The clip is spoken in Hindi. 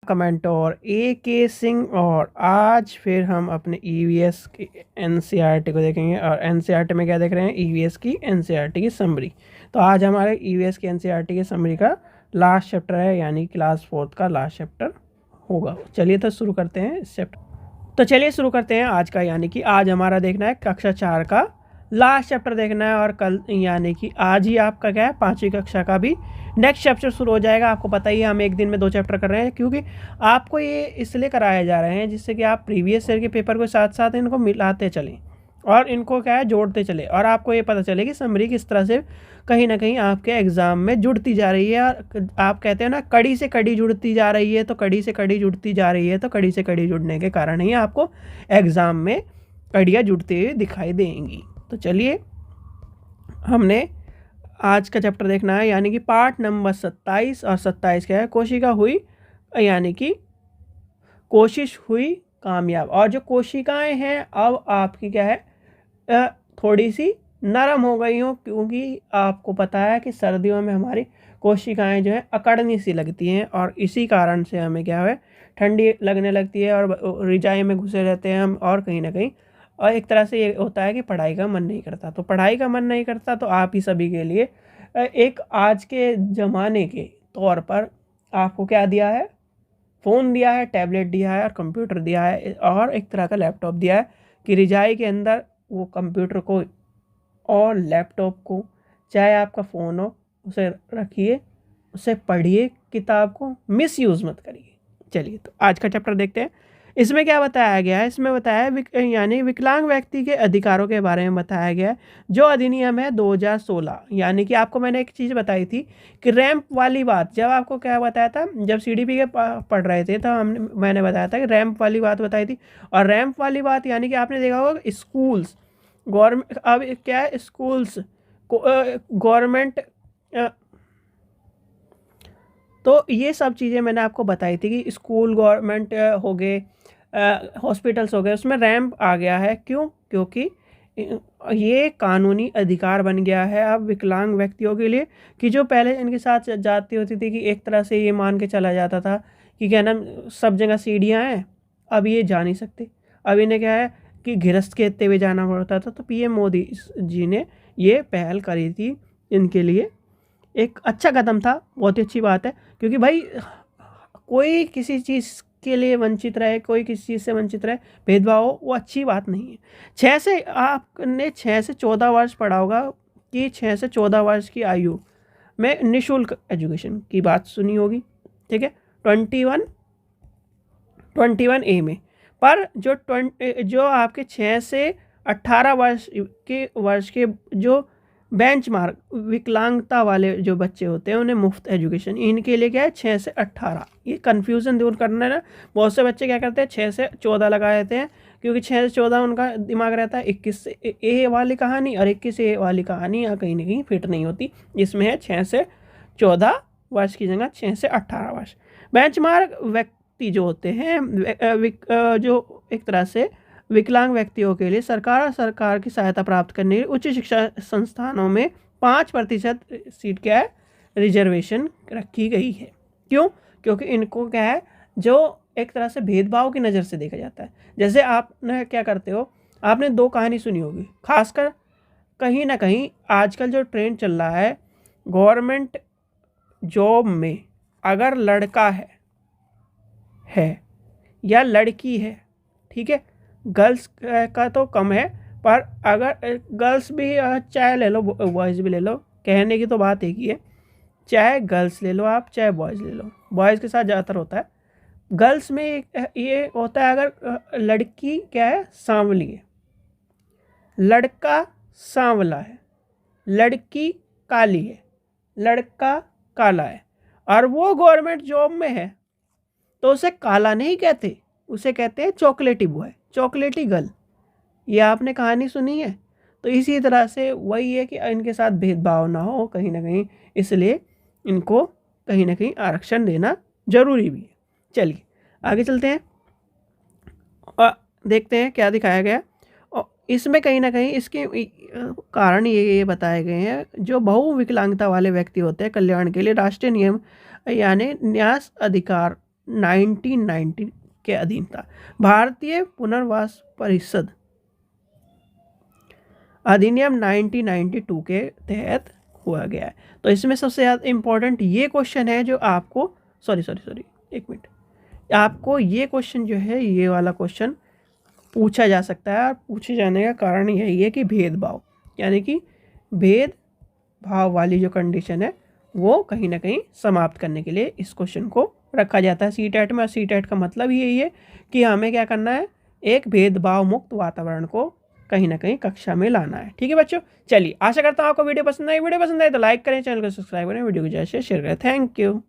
कमेंटोर AK सिंह और आज फिर हम अपने EVS की NCERT को देखेंगे। और NCERT में क्या देख रहे हैं? EVS की NCERT की समरी। तो आज हमारे EVS की NCERT की समरी का लास्ट चैप्टर है, यानी क्लास 4th का लास्ट चैप्टर होगा। चलिए तो शुरू करते हैं इस चैप्टर। तो चलिए शुरू करते हैं आज का, यानी कि आज हमारा देखना है कक्षा 4 का लास्ट चैप्टर देखना है। और कल यानी कि आज ही आपका क्या है 5वीं कक्षा का भी नेक्स्ट चैप्टर शुरू हो जाएगा। आपको पता ही है हम एक दिन में 2 चैप्टर कर रहे हैं, क्योंकि आपको ये इसलिए कराए जा रहे हैं जिससे कि आप प्रीवियस ईयर के पेपर के साथ साथ इनको मिलाते चलें और इनको क्या है जोड़ते चले, और आपको ये पता चले कि समरी किस तरह से कहीं ना कहीं आपके एग्ज़ाम में जुड़ती जा रही है। और आप कहते हैं ना, कड़ी से कड़ी जुड़ती जा रही है, तो कड़ी से कड़ी जुड़ती जा रही है, तो कड़ी से कड़ी जुड़ने के कारण ही आपको एग्ज़ाम में कड़ियाँ जुड़ती हुई दिखाई देंगी। तो चलिए, हमने आज का चैप्टर देखना है, यानी कि पार्ट नंबर 27। और 27 क्या है? कोशिका हुई, यानी कि कोशिश हुई कामयाब। और जो कोशिकाएं हैं अब आपकी क्या है थोड़ी सी नरम हो गई हो, क्योंकि आपको पता है कि सर्दियों में हमारी कोशिकाएं जो है अकड़नी सी लगती हैं, और इसी कारण से हमें क्या है ठंडी लगने लगती है और रजाई में घुसे रहते हैं हम, और कहीं ना कहीं और एक तरह से ये होता है कि पढ़ाई का मन नहीं करता। तो पढ़ाई का मन नहीं करता तो आप ही सभी के लिए एक आज के ज़माने के तौर पर आपको क्या दिया है? फ़ोन दिया है, टैबलेट दिया है और कंप्यूटर दिया है, और एक तरह का लैपटॉप दिया है कि रजाई के अंदर वो कंप्यूटर को और लैपटॉप को, चाहे आपका फ़ोन हो, उसे रखिए, उसे पढ़िए, किताब को मिसयूज़ मत करिए। चलिए तो आज का चैप्टर देखते हैं। इसमें क्या बताया गया है? इसमें बताया है यानी विकलांग व्यक्ति के अधिकारों के बारे में बताया गया है, जो अधिनियम है 2016। यानी कि आपको मैंने एक चीज़ बताई थी कि रैंप वाली बात, जब आपको क्या बताया था, जब CDP के पढ़ रहे थे तो मैंने बताया था कि रैंप वाली बात बताई थी। और रैंप वाली बात यानी कि आपने देखा होगा स्कूल्स, गवर्नमेंट, अब क्या है स्कूल्स गवर्नमेंट, तो ये सब चीज़ें मैंने आपको बताई थी कि स्कूल गवर्नमेंट हो गए, हॉस्पिटल्स हो गए, उसमें रैंप आ गया है। क्यों? क्योंकि ये कानूनी अधिकार बन गया है अब विकलांग व्यक्तियों के लिए, कि जो पहले इनके साथ जाती होती थी कि एक तरह से ये मान के चला जाता था कि क्या नाम सब जगह सीढ़ियाँ हैं, अब ये जा नहीं सकते। अब इन्हें क्या है कि गिरस्त खेते हुए जाना पड़ता था। तो PM मोदी जी ने ये पहल करी थी इनके लिए, एक अच्छा कदम था, बहुत ही अच्छी बात है। क्योंकि भाई कोई किसी चीज़ के लिए वंचित रहे, कोई किसी चीज़ से वंचित रहे, भेदभाव हो, वो अच्छी बात नहीं है। 6 से 14 वर्ष पढ़ा होगा कि 6 से 14 वर्ष की आयु में निःशुल्क एजुकेशन की बात सुनी होगी, ठीक है। 21A में, पर जो आपके 6 से 18 वर्ष के जो बेंचमार्क विकलांगता वाले जो बच्चे होते हैं उन्हें मुफ्त एजुकेशन, इनके लिए क्या है 6 से 18। ये कन्फ्यूज़न दूर करना है ना। बहुत से बच्चे क्या करते हैं 6 से 14 लगा देते हैं, क्योंकि 6 से 14 उनका दिमाग रहता है 21 से ए वाली कहानी, और 21 से ए वाली कहानी यहाँ कहीं ना कहीं फिट नहीं होती। इसमें है 6 से 14 वर्ष की जगह 6 से 18 वर्ष। बेंचमार्क व्यक्ति जो होते हैं जो एक तरह से विकलांग व्यक्तियों के लिए सरकार की सहायता प्राप्त करने के लिए उच्च शिक्षा संस्थानों में 5% सीट क्या है रिजर्वेशन रखी गई है। क्यों? क्योंकि इनको क्या है जो एक तरह से भेदभाव की नज़र से देखा जाता है। जैसे आपने क्या करते हो, आपने 2 कहानी सुनी होगी, खासकर कहीं ना कहीं आजकल जो ट्रेंड चल रहा है गवर्नमेंट जॉब में, अगर लड़का है या लड़की है, ठीक है, गर्ल्स का तो कम है, पर अगर गर्ल्स भी चाहे ले लो बॉयज़ भी ले लो, कहने की तो बात एक ही है, चाहे गर्ल्स ले लो आप चाहे बॉयज़ ले लो, बॉयज़ के साथ ज़्यादातर होता है। गर्ल्स में ये होता है अगर लड़की क्या है सांवली है, लड़का सांवला है, लड़की काली है, लड़का काला है, और वो गवर्नमेंट जॉब में है, तो उसे काला नहीं कहते, उसे कहते हैं चॉकलेटी बॉय, चॉकलेटी गर्ल। ये आपने कहानी सुनी है। तो इसी तरह से वही है कि इनके साथ भेदभाव ना हो कहीं ना कहीं, इसलिए इनको कहीं ना कहीं आरक्षण देना जरूरी भी है। चलिए आगे चलते हैं और देखते हैं क्या दिखाया गया। और इसमें कहीं ना कहीं इसके कारण ये बताए गए हैं, जो बहुविकलांगता वाले व्यक्ति होते हैं कल्याण के लिए राष्ट्रीय नियम यानी न्यास अधिकार 1990 के अधीन था। भारतीय पुनर्वास परिषद अधिनियम 1992 के तहत हुआ गया है। तो इसमें सबसे ज़्यादा इम्पोर्टेंट ये क्वेश्चन है जो आपको सॉरी एक मिनट, आपको ये क्वेश्चन जो है, ये वाला क्वेश्चन पूछा जा सकता है। और पूछे जाने का कारण यही है कि भेदभाव, यानी कि भेदभाव वाली जो कंडीशन है वो कहीं ना कहीं समाप्त करने के लिए इस क्वेश्चन को रखा जाता है सीटेट में। और सीटेट का मतलब यही है कि हमें क्या करना है, एक भेदभाव मुक्त वातावरण को कहीं ना कहीं कक्षा में लाना है। ठीक है बच्चों, चलिए आशा करता हूँ आपको वीडियो पसंद आई। वीडियो पसंद आए तो लाइक करें, चैनल को सब्सक्राइब करें, वीडियो को ज़्यादा से शेयर करें। Thank you.